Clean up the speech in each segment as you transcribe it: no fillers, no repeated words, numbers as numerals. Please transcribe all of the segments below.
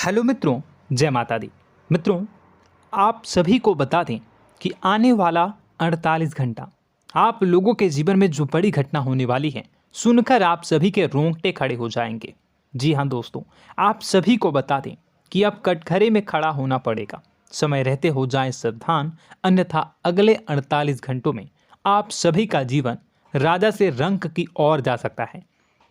Hello मित्रों, जय माता दी। मित्रों, आप सभी को बता दें कि आने वाला 48 घंटा आप लोगों के जीवन में जो बड़ी घटना होने वाली है, सुनकर आप सभी के रोंगटे खड़े हो जाएंगे। जी हाँ दोस्तों, आप सभी को बता दें कि अब कटघरे में खड़ा होना पड़ेगा। समय रहते हो जाएं सावधान, अन्यथा अगले 48 घंटों में आप सभी का जीवन राजा से रंक की ओर जा सकता है।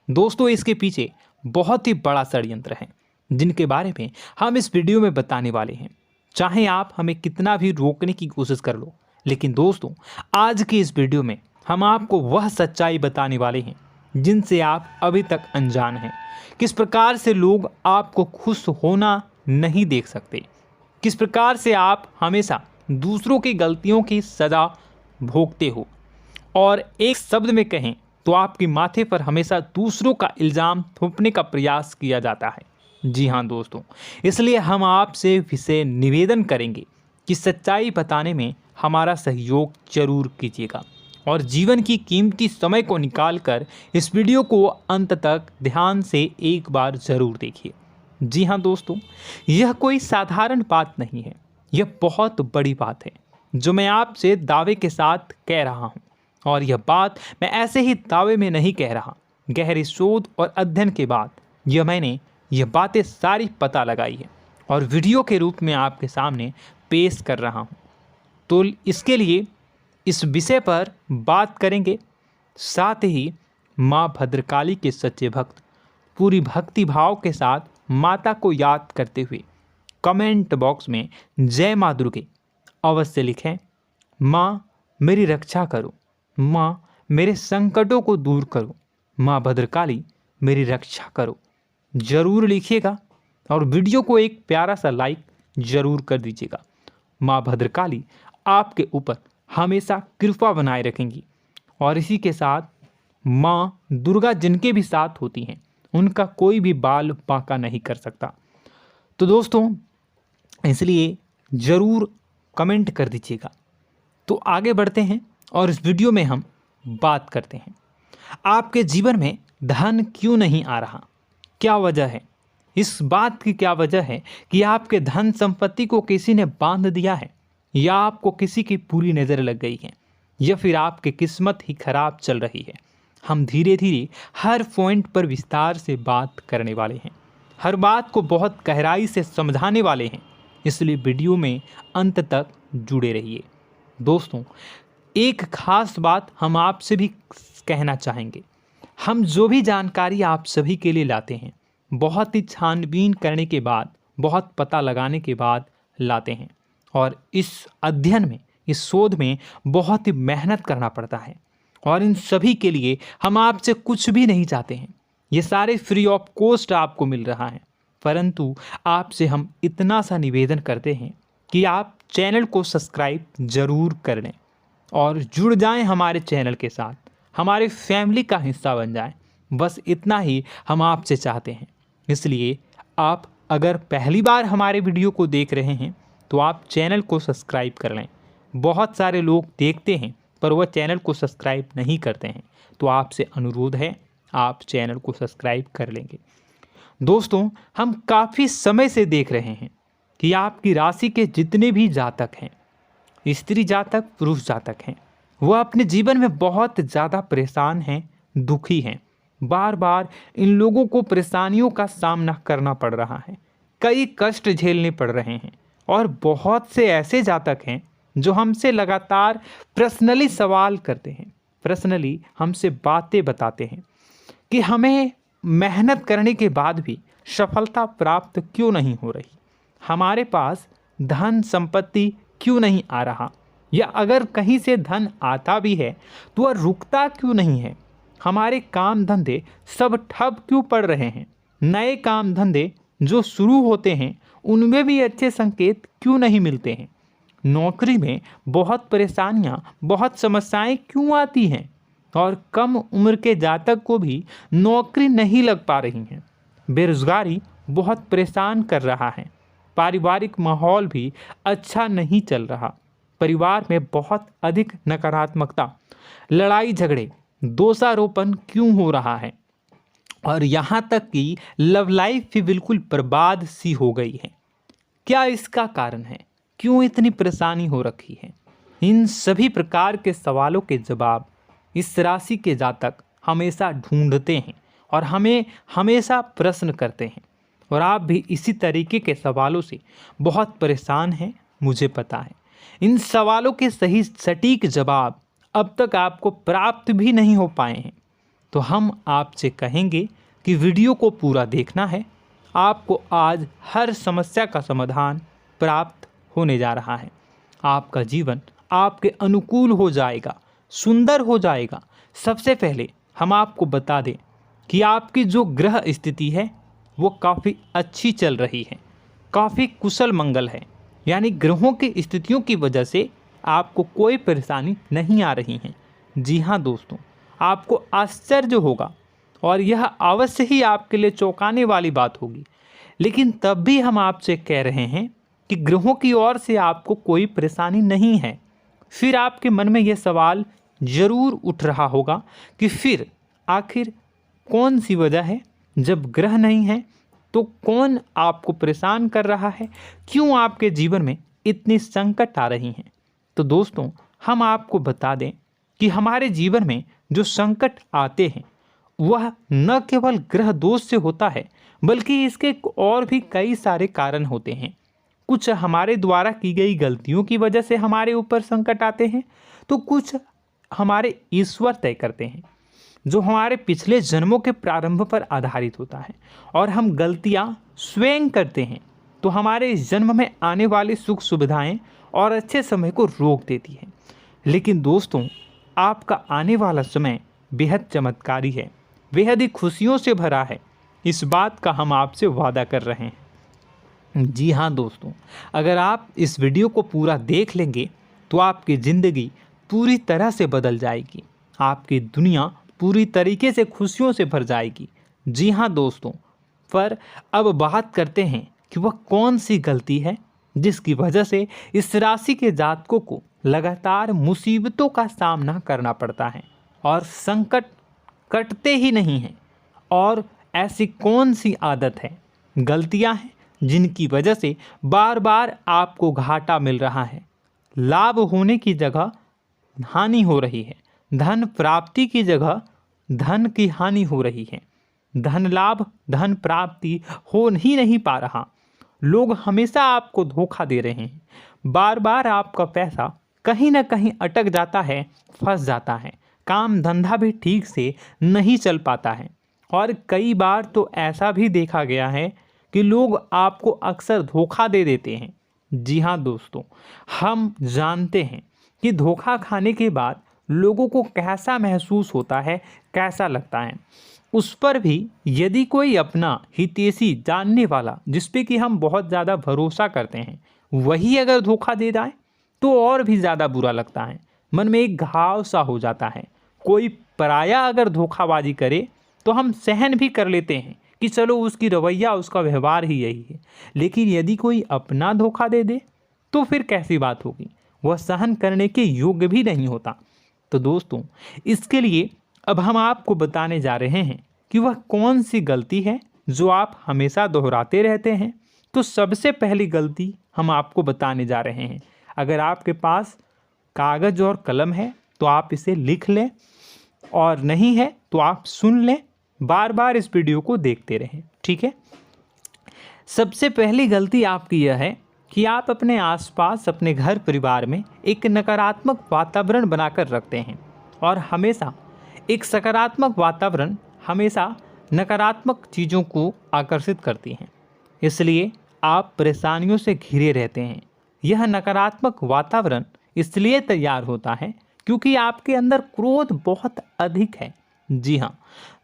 दोस्तों, इसके पीछे बहुत ही बड़ा षड्यंत्र है जिनके बारे में हम इस वीडियो में बताने वाले हैं। चाहे आप हमें कितना भी रोकने की कोशिश कर लो, लेकिन दोस्तों आज की इस वीडियो में हम आपको वह सच्चाई बताने वाले हैं जिनसे आप अभी तक अनजान हैं। किस प्रकार से लोग आपको खुश होना नहीं देख सकते, किस प्रकार से आप हमेशा दूसरों की गलतियों की सज़ा भोगते हो, और एक शब्द में कहें तो आपके माथे पर हमेशा दूसरों का इल्ज़ाम थोपने का प्रयास किया जाता है। जी हाँ दोस्तों, इसलिए हम आपसे विशेष निवेदन करेंगे कि सच्चाई बताने में हमारा सहयोग जरूर कीजिएगा और जीवन की कीमती समय को निकालकर इस वीडियो को अंत तक ध्यान से एक बार ज़रूर देखिए। जी हाँ दोस्तों, यह कोई साधारण बात नहीं है, यह बहुत बड़ी बात है जो मैं आपसे दावे के साथ कह रहा हूँ। और यह बात मैं ऐसे ही दावे में नहीं कह रहा, गहरी शोध और अध्ययन के बाद मैंने यह बातें सारी पता लगाई है और वीडियो के रूप में आपके सामने पेश कर रहा हूँ। तो इसके लिए इस विषय पर बात करेंगे। साथ ही माँ भद्रकाली के सच्चे भक्त पूरी भक्ति भाव के साथ माता को याद करते हुए कमेंट बॉक्स में जय माँ दुर्गे अवश्य लिखें। माँ मेरी रक्षा करो, माँ मेरे संकटों को दूर करो, माँ भद्रकाली मेरी रक्षा करो, ज़रूर लिखिएगा और वीडियो को एक प्यारा सा लाइक ज़रूर कर दीजिएगा। माँ भद्रकाली आपके ऊपर हमेशा कृपा बनाए रखेंगी और इसी के साथ माँ दुर्गा जिनके भी साथ होती हैं उनका कोई भी बाल बांका नहीं कर सकता। तो दोस्तों, इसलिए ज़रूर कमेंट कर दीजिएगा। तो आगे बढ़ते हैं और इस वीडियो में हम बात करते हैं, आपके जीवन में धन क्यों नहीं आ रहा, क्या वजह है। इस बात की क्या वजह है कि आपके धन संपत्ति को किसी ने बांध दिया है, या आपको किसी की पूरी नज़र लग गई है, या फिर आपकी किस्मत ही खराब चल रही है। हम धीरे धीरे हर पॉइंट पर विस्तार से बात करने वाले हैं, हर बात को बहुत गहराई से समझाने वाले हैं, इसलिए वीडियो में अंत तक जुड़े रहिए। दोस्तों, एक खास बात हम आपसे भी कहना चाहेंगे, हम जो भी जानकारी आप सभी के लिए लाते हैं बहुत ही छानबीन करने के बाद, बहुत पता लगाने के बाद लाते हैं, और इस अध्ययन में, इस शोध में बहुत ही मेहनत करना पड़ता है। और इन सभी के लिए हम आपसे कुछ भी नहीं चाहते हैं, ये सारे फ्री ऑफ कॉस्ट आपको मिल रहा है, परंतु आपसे हम इतना सा निवेदन करते हैं कि आप चैनल को सब्सक्राइब ज़रूर कर लें और जुड़ जाएं हमारे चैनल के साथ, हमारे फैमिली का हिस्सा बन जाएं। बस इतना ही हम आपसे चाहते हैं। इसलिए आप अगर पहली बार हमारे वीडियो को देख रहे हैं तो आप चैनल को सब्सक्राइब कर लें। बहुत सारे लोग देखते हैं पर वह चैनल को सब्सक्राइब नहीं करते हैं, तो आपसे अनुरोध है आप चैनल को सब्सक्राइब कर लेंगे। दोस्तों, हम काफ़ी समय से देख रहे हैं कि आपकी राशि के जितने भी जातक हैं, स्त्री जातक पुरुष जातक हैं, वह अपने जीवन में बहुत ज़्यादा परेशान हैं, दुखी हैं। बार बार इन लोगों को परेशानियों का सामना करना पड़ रहा है, कई कष्ट झेलने पड़ रहे हैं, और बहुत से ऐसे जातक हैं जो हमसे लगातार पर्सनली सवाल करते हैं, पर्सनली हमसे बातें बताते हैं कि हमें मेहनत करने के बाद भी सफलता प्राप्त क्यों नहीं हो रही, हमारे पास धन संपत्ति क्यों नहीं आ रहा, या अगर कहीं से धन आता भी है तो वह रुकता क्यों नहीं है, हमारे काम धंधे सब ठप क्यों पड़ रहे हैं, नए काम धंधे जो शुरू होते हैं उनमें भी अच्छे संकेत क्यों नहीं मिलते हैं, नौकरी में बहुत परेशानियां, बहुत समस्याएं क्यों आती हैं, और कम उम्र के जातक को भी नौकरी नहीं लग पा रही हैं, बेरोजगारी बहुत परेशान कर रहा है, पारिवारिक माहौल भी अच्छा नहीं चल रहा, परिवार में बहुत अधिक नकारात्मकता, लड़ाई झगड़े, दोषारोपण क्यों हो रहा है, और यहाँ तक कि लव लाइफ भी बिल्कुल बर्बाद सी हो गई है। क्या इसका कारण है? क्यों इतनी परेशानी हो रखी है? इन सभी प्रकार के सवालों के जवाब इस राशि के जातक हमेशा ढूंढते हैं और हमें हमेशा प्रश्न करते हैं। और आप भी इसी तरीके के सवालों से बहुत परेशान हैं, मुझे पता है। इन सवालों के सही सटीक जवाब अब तक आपको प्राप्त भी नहीं हो पाए हैं, तो हम आपसे कहेंगे कि वीडियो को पूरा देखना है। आपको आज हर समस्या का समाधान प्राप्त होने जा रहा है। आपका जीवन आपके अनुकूल हो जाएगा, सुंदर हो जाएगा। सबसे पहले हम आपको बता दें कि आपकी जो ग्रह स्थिति है वो काफ़ी अच्छी चल रही है, काफ़ी कुशल मंगल है। यानी ग्रहों की स्थितियों की वजह से आपको कोई परेशानी नहीं आ रही है। जी हाँ दोस्तों, आपको आश्चर्य होगा और यह अवश्य ही आपके लिए चौंकाने वाली बात होगी, लेकिन तब भी हम आपसे कह रहे हैं कि ग्रहों की ओर से आपको कोई परेशानी नहीं है। फिर आपके मन में यह सवाल जरूर उठ रहा होगा कि फिर आखिर कौन सी वजह है? जब ग्रह नहीं है तो कौन आपको परेशान कर रहा है? क्यों आपके जीवन में इतनी संकट आ रही हैं? तो दोस्तों, हम आपको बता दें कि हमारे जीवन में जो संकट आते हैं वह न केवल ग्रह दोष से होता है, बल्कि इसके और भी कई सारे कारण होते हैं। कुछ हमारे द्वारा की गई गलतियों की वजह से हमारे ऊपर संकट आते हैं, तो कुछ हमारे ईश्वर तय करते हैं, जो हमारे पिछले जन्मों के प्रारंभ पर आधारित होता है। और हम गलतियां स्वयं करते हैं तो हमारे इस जन्म में आने वाली सुख सुविधाएं और अच्छे समय को रोक देती है। लेकिन दोस्तों, आपका आने वाला समय बेहद चमत्कारी है, बेहद ही खुशियों से भरा है। इस बात का हम आपसे वादा कर रहे हैं। जी हाँ दोस्तों, अगर आप इस वीडियो को पूरा देख लेंगे तो आपकी ज़िंदगी पूरी तरह से बदल जाएगी, आपकी दुनिया पूरी तरीके से खुशियों से भर जाएगी। जी हाँ दोस्तों, पर अब बात करते हैं कि वह कौन सी गलती है जिसकी वजह से इस राशि के जातकों को लगातार मुसीबतों का सामना करना पड़ता है और संकट कटते ही नहीं हैं। और ऐसी कौन सी आदत है, गलतियां हैं जिनकी वजह से बार बार आपको घाटा मिल रहा है, लाभ होने की जगह हानि हो रही है, धन प्राप्ति की जगह धन की हानि हो रही है, धन लाभ धन प्राप्ति हो ही नहीं पा रहा, लोग हमेशा आपको धोखा दे रहे हैं, बार बार आपका पैसा कहीं ना कहीं अटक जाता है, फंस जाता है, काम धंधा भी ठीक से नहीं चल पाता है। और कई बार तो ऐसा भी देखा गया है कि लोग आपको अक्सर धोखा दे देते हैं। जी हाँ दोस्तों, हम जानते हैं कि धोखा खाने के बाद लोगों को कैसा महसूस होता है, कैसा लगता है। उस पर भी यदि कोई अपना हितैषी जानने वाला, जिस पे कि हम बहुत ज़्यादा भरोसा करते हैं, वही अगर धोखा दे जाए तो और भी ज़्यादा बुरा लगता है, मन में एक घाव सा हो जाता है। कोई पराया अगर धोखाबाजी करे तो हम सहन भी कर लेते हैं कि चलो उसकी रवैया, उसका व्यवहार ही यही है। लेकिन यदि कोई अपना धोखा दे दे तो फिर कैसी बात होगी, वह सहन करने के योग्य भी नहीं होता। तो दोस्तों, इसके लिए अब हम आपको बताने जा रहे हैं कि वह कौन सी गलती है जो आप हमेशा दोहराते रहते हैं। तो सबसे पहली गलती हम आपको बताने जा रहे हैं। अगर आपके पास कागज़ और कलम है तो आप इसे लिख लें, और नहीं है तो आप सुन लें, बार बार इस वीडियो को देखते रहें, ठीक है। सबसे पहली गलती आपकी यह है कि आप अपने आसपास, अपने घर परिवार में एक नकारात्मक वातावरण बनाकर रखते हैं, और हमेशा एक सकारात्मक वातावरण हमेशा नकारात्मक चीज़ों को आकर्षित करती हैं। इसलिए आप परेशानियों से घिरे रहते हैं। यह नकारात्मक वातावरण इसलिए तैयार होता है क्योंकि आपके अंदर क्रोध बहुत अधिक है। जी हाँ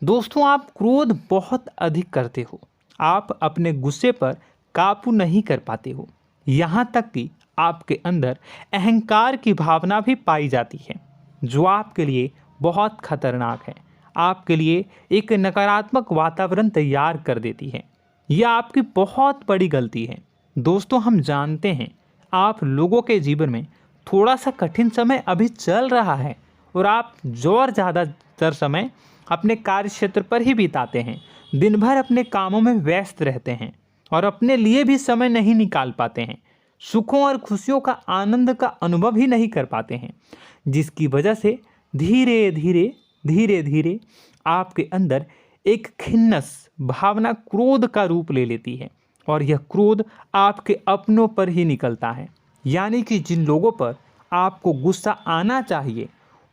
दोस्तों, आप क्रोध बहुत अधिक करते हो, आप अपने गुस्से पर काबू नहीं कर पाते हो, यहाँ तक कि आपके अंदर अहंकार की भावना भी पाई जाती है, जो आपके लिए बहुत खतरनाक है, आपके लिए एक नकारात्मक वातावरण तैयार कर देती है। यह आपकी बहुत बड़ी गलती है। दोस्तों, हम जानते हैं आप लोगों के जीवन में थोड़ा सा कठिन समय अभी चल रहा है, और आप जो और ज़्यादातर समय अपने कार्य क्षेत्र पर ही बिताते हैं, दिन भर अपने कामों में व्यस्त रहते हैं और अपने लिए भी समय नहीं निकाल पाते हैं, सुखों और खुशियों का आनंद का अनुभव ही नहीं कर पाते हैं, जिसकी वजह से धीरे धीरे धीरे धीरे आपके अंदर एक खिन्नस भावना क्रोध का रूप ले लेती है और यह क्रोध आपके अपनों पर ही निकलता है। यानी कि जिन लोगों पर आपको गुस्सा आना चाहिए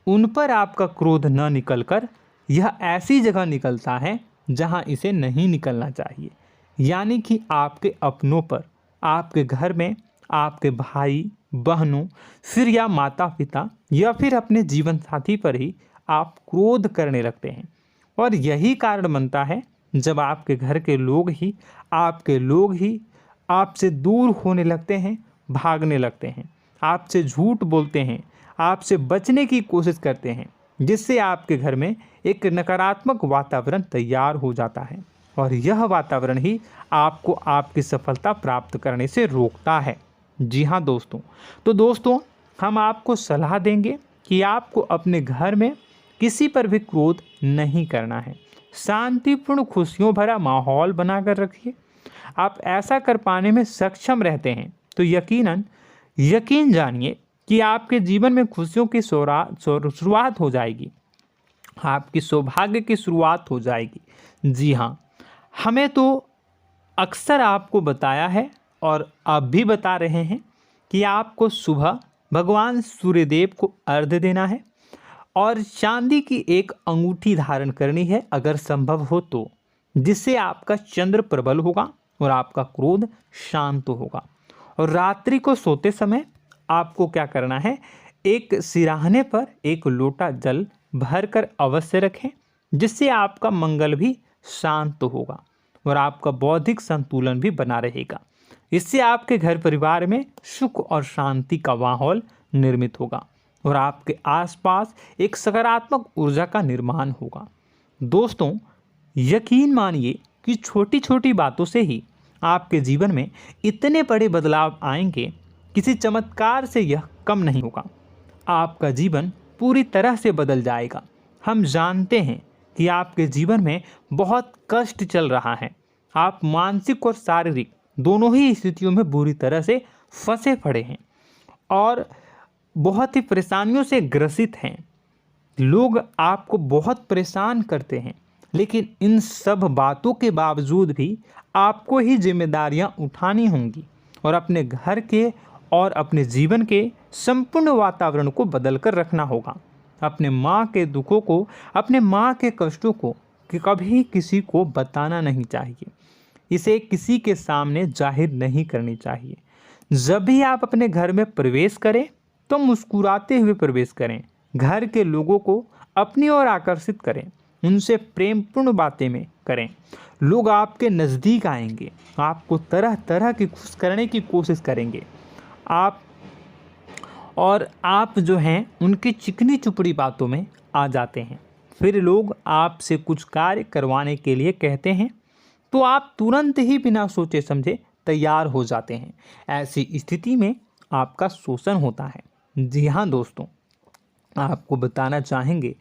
उन पर आपका क्रोध न निकलकर यह ऐसी जगह निकलता है जहां इसे नहीं निकलना चाहिए। यानी कि आपके अपनों पर, आपके घर में, आपके भाई बहनों, फिर या माता पिता या फिर अपने जीवन साथी पर ही आप क्रोध करने लगते हैं। और यही कारण बनता है जब आपके घर के लोग ही आपसे दूर होने लगते हैं, भागने लगते हैं, आपसे झूठ बोलते हैं, आपसे बचने की कोशिश करते हैं, जिससे आपके घर में एक नकारात्मक वातावरण तैयार हो जाता है और यह वातावरण ही आपको आपकी सफलता प्राप्त करने से रोकता है। जी हाँ दोस्तों, तो दोस्तों हम आपको सलाह देंगे कि आपको अपने घर में किसी पर भी क्रोध नहीं करना है। शांतिपूर्ण खुशियों भरा माहौल बनाकर रखिए। आप ऐसा कर पाने में सक्षम रहते हैं तो यकीन जानिए कि आपके जीवन में खुशियों की शुरुआत हो जाएगी, आपकी सौभाग्य की शुरुआत हो जाएगी। जी हाँ, हमें तो अक्सर आपको बताया है और अब भी बता रहे हैं कि आपको सुबह भगवान सूर्यदेव को अर्घ्य देना है और चांदी की एक अंगूठी धारण करनी है अगर संभव हो तो, जिससे आपका चंद्र प्रबल होगा और आपका क्रोध शांत होगा। और रात्रि को सोते समय आपको क्या करना है, एक सिराहने पर एक लोटा जल भरकर अवश्य रखें, जिससे आपका मंगल भी शांत होगा और आपका बौद्धिक संतुलन भी बना रहेगा। इससे आपके घर परिवार में सुख और शांति का माहौल निर्मित होगा और आपके आसपास एक सकारात्मक ऊर्जा का निर्माण होगा। दोस्तों यकीन मानिए कि छोटी छोटी बातों से ही आपके जीवन में इतने बड़े बदलाव आएंगे, किसी चमत्कार से यह कम नहीं होगा। आपका जीवन पूरी तरह से बदल जाएगा। हम जानते हैं कि आपके जीवन में बहुत कष्ट चल रहा है, आप मानसिक और शारीरिक दोनों ही स्थितियों में बुरी तरह से फंसे पड़े हैं और बहुत ही परेशानियों से ग्रसित हैं। लोग आपको बहुत परेशान करते हैं, लेकिन इन सब बातों के बावजूद भी आपको ही जिम्मेदारियां उठानी होंगी और अपने घर के और अपने जीवन के संपूर्ण वातावरण को बदल कर रखना होगा। अपने माँ के दुखों को, अपने माँ के कष्टों को कभी किसी को बताना नहीं चाहिए, इसे किसी के सामने जाहिर नहीं करनी चाहिए। जब भी आप अपने घर में प्रवेश करें तो मुस्कुराते हुए प्रवेश करें, घर के लोगों को अपनी ओर आकर्षित करें, उनसे प्रेमपूर्ण बातें में करें। लोग आपके नज़दीक आएंगे, आपको तरह तरह की खुश करने की कोशिश करेंगे। आप जो हैं उनकी चिकनी चुपड़ी बातों में आ जाते हैं। फिर लोग आपसे कुछ कार्य करवाने के लिए कहते हैं तो आप तुरंत ही बिना सोचे समझे तैयार हो जाते हैं। ऐसी स्थिति में आपका शोषण होता है। जी हाँ दोस्तों, आपको बताना चाहेंगे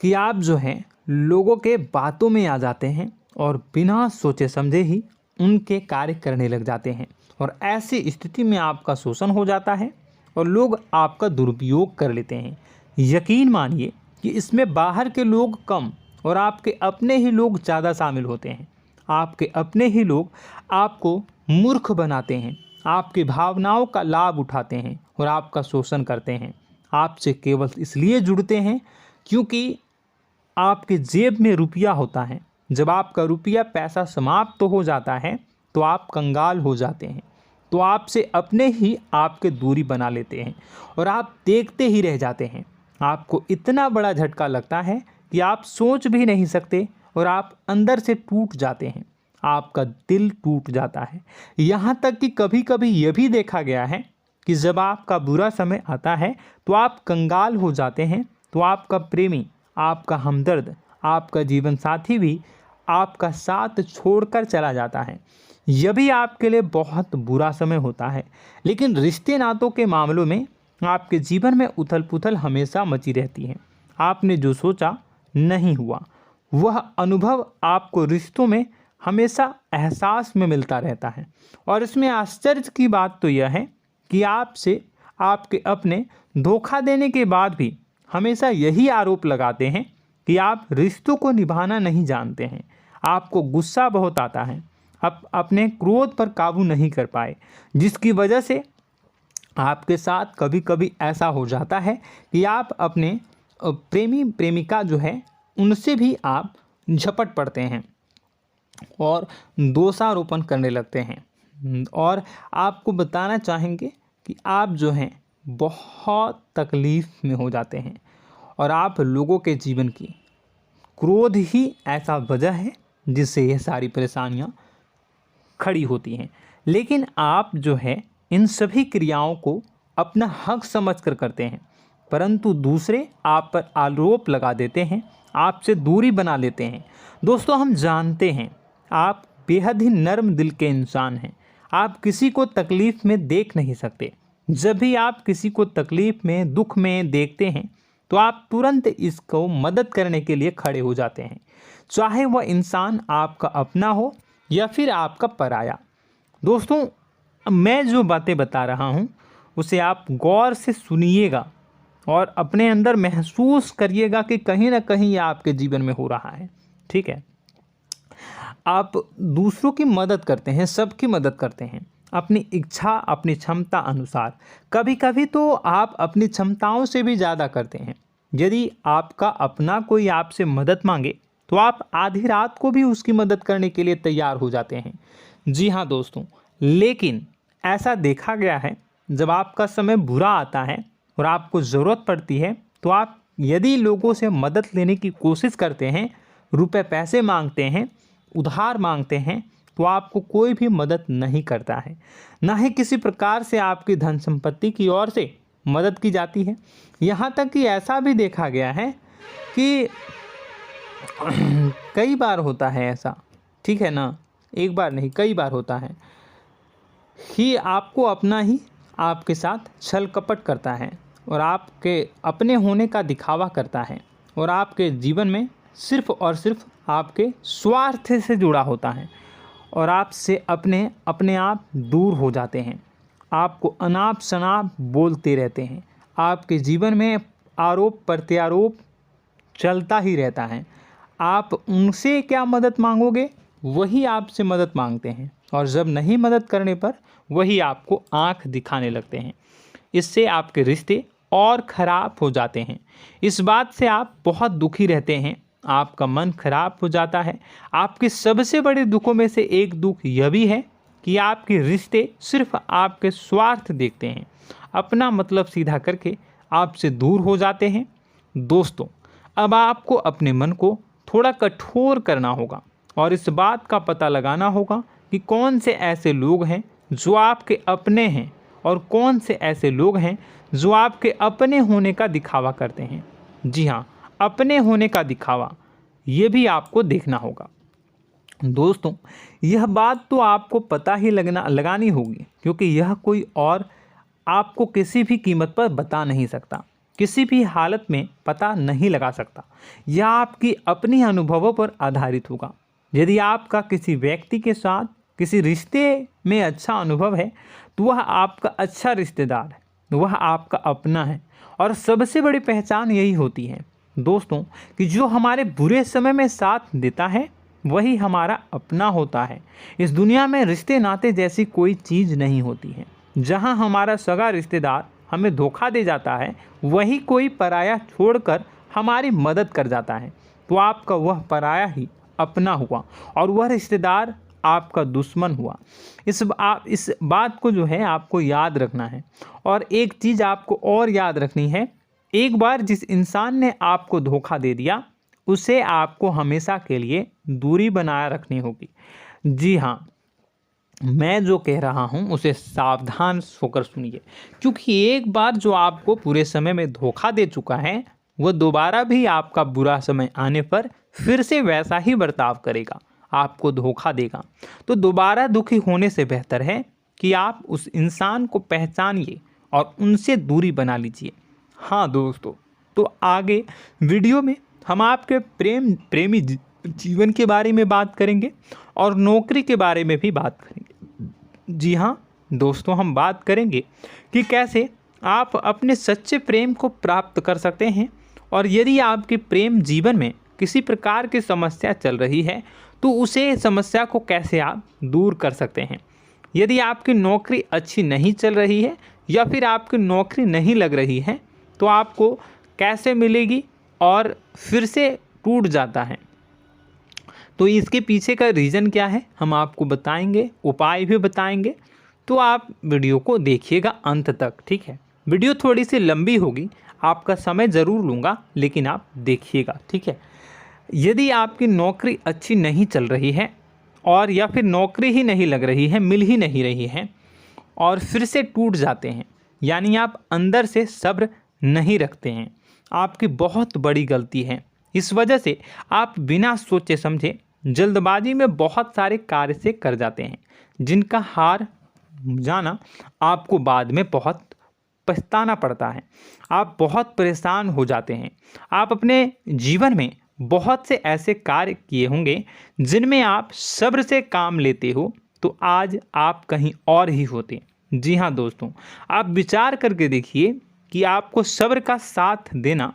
कि आप जो हैं लोगों के बातों में आ जाते हैं और बिना सोचे समझे ही उनके कार्य करने लग जाते हैं और ऐसी स्थिति में आपका शोषण हो जाता है और लोग आपका दुरुपयोग कर लेते हैं। यकीन मानिए कि इसमें बाहर के लोग कम और आपके अपने ही लोग ज़्यादा शामिल होते हैं। आपके अपने ही लोग आपको मूर्ख बनाते हैं, आपकी भावनाओं का लाभ उठाते हैं और आपका शोषण करते हैं। आपसे केवल इसलिए जुड़ते हैं क्योंकि आपके जेब में रुपया होता है। जब आपका रुपया पैसा समाप्त हो जाता है तो आप कंगाल हो जाते हैं, तो आपसे अपने ही आपके दूरी बना लेते हैं और आप देखते ही रह जाते हैं। आपको इतना बड़ा झटका लगता है कि आप सोच भी नहीं सकते और आप अंदर से टूट जाते हैं, आपका दिल टूट जाता है। यहाँ तक कि कभी कभी यह भी देखा गया है कि जब आपका बुरा समय आता है तो आप कंगाल हो जाते हैं, तो आपका प्रेमी, आपका हमदर्द, आपका जीवन साथी भी आपका साथ छोड़कर चला जाता है। यह भी आपके लिए बहुत बुरा समय होता है। लेकिन रिश्ते नातों के मामलों में आपके जीवन में उथल पुथल हमेशा मची रहती है। आपने जो सोचा नहीं हुआ। वह अनुभव आपको रिश्तों में हमेशा एहसास में मिलता रहता है। और इसमें आश्चर्य की बात तो यह है कि आपसे आपके अपने धोखा देने के बाद भी हमेशा यही आरोप लगाते हैं कि आप रिश्तों को निभाना नहीं जानते हैं। आपको गुस्सा बहुत आता है, आप अपने क्रोध पर काबू नहीं कर पाए, जिसकी वजह से आपके साथ कभी कभी ऐसा हो जाता है कि आप अपने प्रेमी प्रेमिका जो है उनसे भी आप झपट पड़ते हैं और दोषारोपण करने लगते हैं। और आपको बताना चाहेंगे कि आप जो हैं बहुत तकलीफ़ में हो जाते हैं और आप लोगों के जीवन की क्रोध ही ऐसा वजह है जिससे ये सारी परेशानियां खड़ी होती हैं। लेकिन आप जो है इन सभी क्रियाओं को अपना हक समझकर करते हैं, परंतु दूसरे आप पर आरोप लगा देते हैं, आपसे दूरी बना लेते हैं। दोस्तों, हम जानते हैं आप बेहद ही नर्म दिल के इंसान हैं। आप किसी को तकलीफ़ में देख नहीं सकते। जब भी आप किसी को तकलीफ़ में, दुख में देखते हैं तो आप तुरंत इसको मदद करने के लिए खड़े हो जाते हैं, चाहे वह इंसान आपका अपना हो या फिर आपका पराया। दोस्तों, मैं जो बातें बता रहा हूँ उसे आप गौर से सुनिएगा और अपने अंदर महसूस करिएगा कि कहीं ना कहीं ये आपके जीवन में हो रहा है। ठीक है, आप दूसरों की मदद करते हैं, सबकी मदद करते हैं अपनी इच्छा, अपनी क्षमता अनुसार। कभी कभी तो आप अपनी क्षमताओं से भी ज़्यादा करते हैं। यदि आपका अपना कोई आपसे मदद मांगे तो आप आधी रात को भी उसकी मदद करने के लिए तैयार हो जाते हैं। जी हाँ दोस्तों, लेकिन ऐसा देखा गया है जब आपका समय बुरा आता है और आपको ज़रूरत पड़ती है तो आप यदि लोगों से मदद लेने की कोशिश करते हैं, रुपए पैसे मांगते हैं, उधार मांगते हैं, तो आपको कोई भी मदद नहीं करता है। ना ही किसी प्रकार से आपकी धन संपत्ति की ओर से मदद की जाती है। यहाँ तक कि ऐसा भी देखा गया है कि कई बार होता है ऐसा, ठीक है ना, एक बार नहीं कई बार होता है कि आपको अपना ही आपके साथ छल कपट करता है और आपके अपने होने का दिखावा करता है और आपके जीवन में सिर्फ और सिर्फ आपके स्वार्थ से जुड़ा होता है और आपसे अपने आप दूर हो जाते हैं। आपको अनाप शनाप बोलते रहते हैं। आपके जीवन में आरोप प्रत्यारोप चलता ही रहता है। आप उनसे क्या मदद मांगोगे, वही आपसे मदद मांगते हैं और जब नहीं मदद करने पर वही आपको आंख दिखाने लगते हैं। इससे आपके रिश्ते और ख़राब हो जाते हैं। इस बात से आप बहुत दुखी रहते हैं, आपका मन खराब हो जाता है। आपके सबसे बड़े दुखों में से एक दुख यह भी है कि आपके रिश्ते सिर्फ आपके स्वार्थ देखते हैं, अपना मतलब सीधा करके आपसे दूर हो जाते हैं। दोस्तों, अब आपको अपने मन को थोड़ा कठोर करना होगा और इस बात का पता लगाना होगा कि कौन से ऐसे लोग हैं जो आपके अपने हैं और कौन से ऐसे लोग हैं जो आपके अपने होने का दिखावा करते हैं। जी हाँ, अपने होने का दिखावा, ये भी आपको देखना होगा। दोस्तों, यह बात तो आपको पता ही लगानी होगी, क्योंकि यह कोई और आपको किसी भी कीमत पर बता नहीं सकता, किसी भी हालत में पता नहीं लगा सकता। यह आपकी अपनी अनुभवों पर आधारित होगा। यदि आपका किसी व्यक्ति के साथ किसी रिश्ते में अच्छा अनुभव है तो वह आपका अच्छा रिश्तेदार है, वह आपका अपना है। और सबसे बड़ी पहचान यही होती है दोस्तों कि जो हमारे बुरे समय में साथ देता है वही हमारा अपना होता है। इस दुनिया में रिश्ते नाते जैसी कोई चीज़ नहीं होती है। जहां हमारा सगा रिश्तेदार हमें धोखा दे जाता है, वही कोई पराया छोड़कर हमारी मदद कर जाता है, तो आपका वह पराया ही अपना हुआ और वह रिश्तेदार आपका दुश्मन हुआ। इस बात को जो है आपको याद रखना है। और एक चीज़ आपको और याद रखनी है, एक बार जिस इंसान ने आपको धोखा दे दिया उसे आपको हमेशा के लिए दूरी बनाए रखनी होगी। जी हाँ, मैं जो कह रहा हूँ उसे सावधान होकर सुनिए, क्योंकि एक बार जो आपको पूरे समय में धोखा दे चुका है वह दोबारा भी आपका बुरा समय आने पर फिर से वैसा ही बर्ताव करेगा, आपको धोखा देगा। तो दोबारा दुखी होने से बेहतर है कि आप उस इंसान को पहचानिए और उनसे दूरी बना लीजिए। हाँ दोस्तों, तो आगे वीडियो में हम आपके प्रेमी जीवन के बारे में बात करेंगे और नौकरी के बारे में भी बात करेंगे। जी हाँ दोस्तों, हम बात करेंगे कि कैसे आप अपने सच्चे प्रेम को प्राप्त कर सकते हैं, और यदि आपके प्रेम जीवन में किसी प्रकार की समस्या चल रही है तो उसे समस्या को कैसे आप दूर कर सकते हैं। यदि आपकी नौकरी अच्छी नहीं चल रही है या फिर आपकी नौकरी नहीं लग रही है तो आपको कैसे मिलेगी और फिर से टूट जाता है, तो इसके पीछे का रीज़न क्या है हम आपको बताएंगे, उपाय भी बताएंगे। तो आप वीडियो को देखिएगा अंत तक, ठीक है। वीडियो थोड़ी सी लंबी होगी, आपका समय ज़रूर लूँगा, लेकिन आप देखिएगा, ठीक है। यदि आपकी नौकरी अच्छी नहीं चल रही है और या फिर नौकरी ही नहीं लग रही है, मिल ही नहीं रही है और फिर से टूट जाते हैं, यानी आप अंदर से सब्र नहीं रखते हैं, आपकी बहुत बड़ी गलती है। इस वजह से आप बिना सोचे समझे जल्दबाजी में बहुत सारे कार्य से कर जाते हैं, जिनका हार जाना आपको बाद में बहुत पछताना पड़ता है। आप बहुत परेशान हो जाते हैं। आप अपने जीवन में बहुत से ऐसे कार्य किए होंगे जिनमें आप सब्र से काम लेते हो, तो आज आप कहीं और ही होते। जी हाँ दोस्तों, आप विचार करके देखिए कि आपको सब्र का साथ देना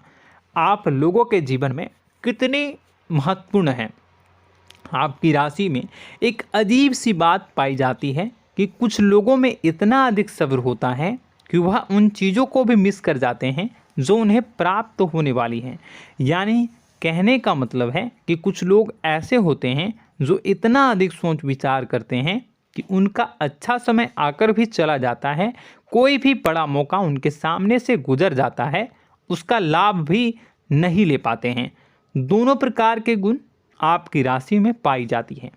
आप लोगों के जीवन में कितनी महत्वपूर्ण है। आपकी राशि में एक अजीब सी बात पाई जाती है कि कुछ लोगों में इतना अधिक सब्र होता है कि वह उन चीज़ों को भी मिस कर जाते हैं जो उन्हें प्राप्त होने वाली हैं। यानी कहने का मतलब है कि कुछ लोग ऐसे होते हैं जो इतना अधिक सोच विचार करते हैं कि उनका अच्छा समय आकर भी चला जाता है, कोई भी बड़ा मौका उनके सामने से गुजर जाता है, उसका लाभ भी नहीं ले पाते हैं। दोनों प्रकार के गुण आपकी राशि में पाई जाती है।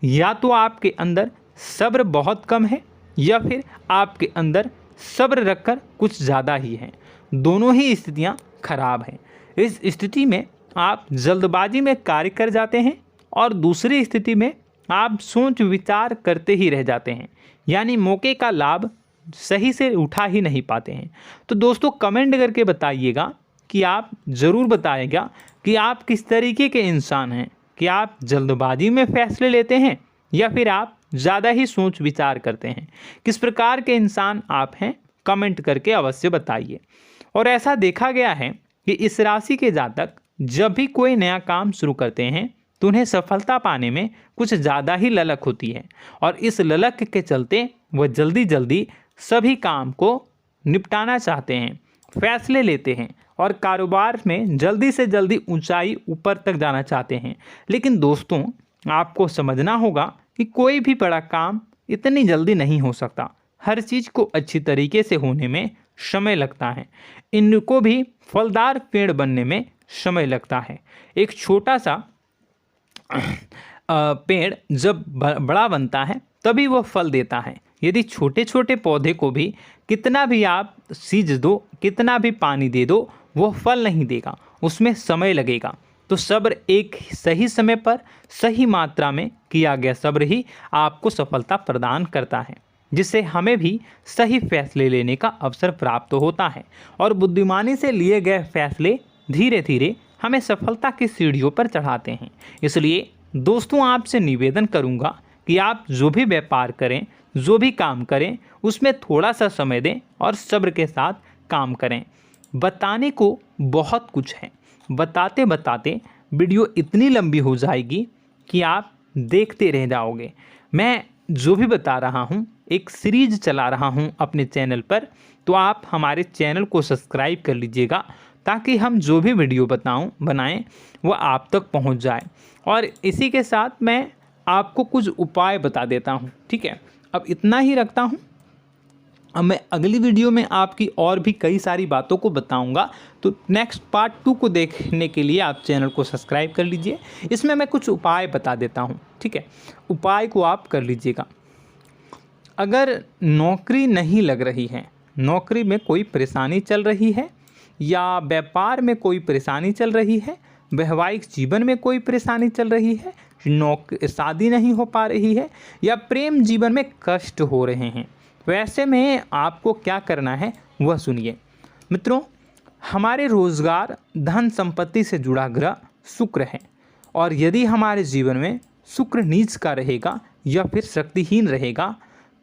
या तो आपके अंदर सब्र बहुत कम है या फिर आपके अंदर सब्र रखकर कुछ ज़्यादा ही है। दोनों ही स्थितियां खराब हैं। इस स्थिति में आप जल्दबाजी में कार्य कर जाते हैं और दूसरी स्थिति में आप सोच विचार करते ही रह जाते हैं, यानी मौके का लाभ सही से उठा ही नहीं पाते हैं। तो दोस्तों कमेंट करके बताइएगा कि आप ज़रूर बताइएगा कि आप किस तरीके के इंसान हैं, कि आप जल्दबाजी में फैसले लेते हैं या फिर आप ज़्यादा ही सोच विचार करते हैं। किस प्रकार के इंसान आप हैं, कमेंट करके अवश्य बताइए। और ऐसा देखा गया है कि इस राशि के जातक जब भी कोई नया काम शुरू करते हैं तो उन्हें सफलता पाने में कुछ ज़्यादा ही ललक होती है, और इस ललक के चलते वह जल्दी जल्दी सभी काम को निपटाना चाहते हैं, फैसले लेते हैं और कारोबार में जल्दी से जल्दी ऊंचाई ऊपर तक जाना चाहते हैं। लेकिन दोस्तों आपको समझना होगा कि कोई भी बड़ा काम इतनी जल्दी नहीं हो सकता। हर चीज़ को अच्छी तरीके से होने में समय लगता है। इनको भी फलदार पेड़ बनने में समय लगता है। एक छोटा सा पेड़ जब बड़ा बनता है तभी वह फल देता है। यदि छोटे छोटे पौधे को भी कितना भी आप सींच दो, कितना भी पानी दे दो, वो फल नहीं देगा, उसमें समय लगेगा। तो सब्र एक सही समय पर सही मात्रा में किया गया सब्र ही आपको सफलता प्रदान करता है, जिससे हमें भी सही फैसले लेने का अवसर प्राप्त होता है। और बुद्धिमानी से लिए गए फैसले धीरे धीरे हमें सफलता की सीढ़ियों पर चढ़ाते हैं। इसलिए दोस्तों आपसे निवेदन करूंगा कि आप जो भी व्यापार करें, जो भी काम करें, उसमें थोड़ा सा समय दें और सब्र के साथ काम करें। बताने को बहुत कुछ है, बताते बताते वीडियो इतनी लंबी हो जाएगी कि आप देखते रह जाओगे। मैं जो भी बता रहा हूँ एक सीरीज चला रहा हूँ अपने चैनल पर, तो आप हमारे चैनल को सब्सक्राइब कर लीजिएगा ताकि हम जो भी वीडियो बनाएं वो आप तक पहुँच जाए। और इसी के साथ मैं आपको कुछ उपाय बता देता हूँ, ठीक है। अब इतना ही रखता हूँ। अब मैं अगली वीडियो में आपकी और भी कई सारी बातों को बताऊंगा। तो नेक्स्ट पार्ट 2 को देखने के लिए आप चैनल को सब्सक्राइब कर लीजिए। इसमें मैं कुछ उपाय बता देता हूं, ठीक है। उपाय को आप कर लीजिएगा। अगर नौकरी नहीं लग रही है, नौकरी में कोई परेशानी चल रही है, या व्यापार में कोई परेशानी चल रही है, वैवाहिक जीवन में कोई परेशानी चल रही है, शादी नहीं हो पा रही है, या प्रेम जीवन में कष्ट हो रहे हैं, वैसे में आपको क्या करना है वह सुनिए। मित्रों, हमारे रोजगार धन संपत्ति से जुड़ा ग्रह शुक्र है, और यदि हमारे जीवन में शुक्र नीच का रहेगा या फिर शक्तिहीन रहेगा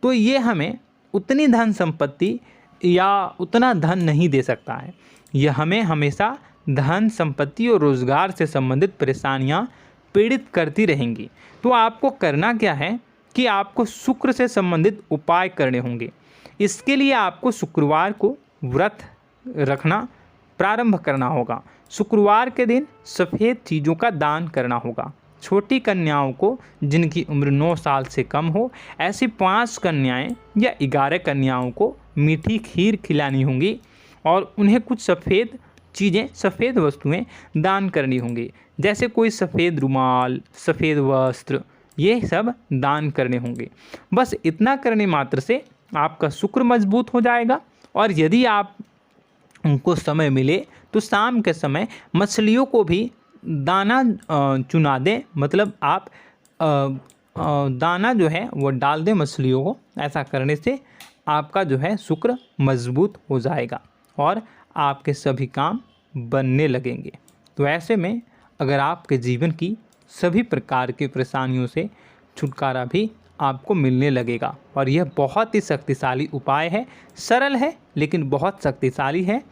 तो ये हमें उतनी धन संपत्ति या उतना धन नहीं दे सकता है। यह हमें हमेशा धन संपत्ति और रोजगार से संबंधित परेशानियां पीड़ित करती रहेंगी। तो आपको करना क्या है कि आपको शुक्र से संबंधित उपाय करने होंगे। इसके लिए आपको शुक्रवार को व्रत रखना प्रारंभ करना होगा। शुक्रवार के दिन सफ़ेद चीज़ों का दान करना होगा। छोटी कन्याओं को जिनकी उम्र 9 साल से कम हो, ऐसी 5 कन्याएं या 11 कन्याओं को मीठी खीर खिलानी होंगी और उन्हें कुछ सफ़ेद चीज़ें, सफ़ेद वस्तुएं दान करनी होंगी, जैसे कोई सफ़ेद रुमाल, सफ़ेद वस्त्र, ये सब दान करने होंगे। बस इतना करने मात्र से आपका शुक्र मजबूत हो जाएगा। और यदि आप उनको समय मिले तो शाम के समय मछलियों को भी दाना चुना दें, मतलब आप दाना जो है वो डाल दें मछलियों को। ऐसा करने से आपका जो है शुक्र मजबूत हो जाएगा और आपके सभी काम बनने लगेंगे। तो ऐसे में अगर आपके जीवन की सभी प्रकार की परेशानियों से छुटकारा भी आपको मिलने लगेगा। और यह बहुत ही शक्तिशाली उपाय है, सरल है लेकिन बहुत शक्तिशाली है।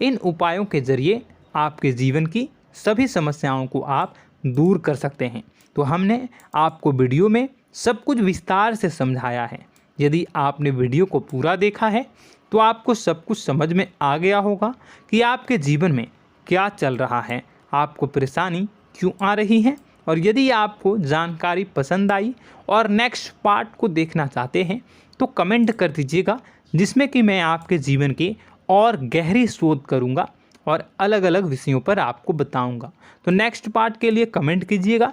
इन उपायों के ज़रिए आपके जीवन की सभी समस्याओं को आप दूर कर सकते हैं। तो हमने आपको वीडियो में सब कुछ विस्तार से समझाया है। यदि आपने वीडियो को पूरा देखा है तो आपको सब कुछ समझ में आ गया होगा कि आपके जीवन में क्या चल रहा है, आपको परेशानी क्यों आ रही है। और यदि आपको जानकारी पसंद आई और नेक्स्ट पार्ट को देखना चाहते हैं तो कमेंट कर दीजिएगा, जिसमें कि मैं आपके जीवन के और गहरी शोध करूंगा और अलग अलग विषयों पर आपको बताऊंगा। तो नेक्स्ट पार्ट के लिए कमेंट कीजिएगा,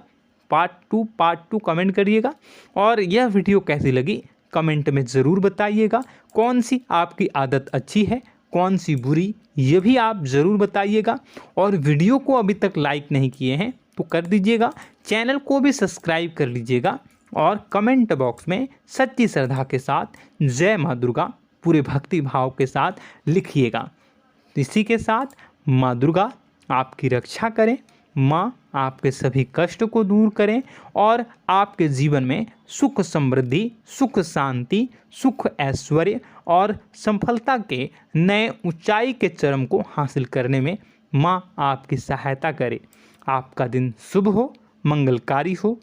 पार्ट टू कमेंट करिएगा। और यह वीडियो कैसी लगी कमेंट में ज़रूर बताइएगा। कौन सी आपकी आदत अच्छी है, कौन सी बुरी, ये भी आप ज़रूर बताइएगा। और वीडियो को अभी तक लाइक नहीं किए हैं तो कर दीजिएगा, चैनल को भी सब्सक्राइब कर लीजिएगा और कमेंट बॉक्स में सच्ची श्रद्धा के साथ जय माँ दुर्गा पूरे भक्ति भाव के साथ लिखिएगा। इसी के साथ माँ दुर्गा आपकी रक्षा करें, माँ आपके सभी कष्ट को दूर करें और आपके जीवन में सुख समृद्धि, सुख शांति, सुख ऐश्वर्य और सफलता के नए ऊंचाई के चरम को हासिल करने में माँ आपकी सहायता करे। आपका दिन शुभ हो, मंगलकारी हो।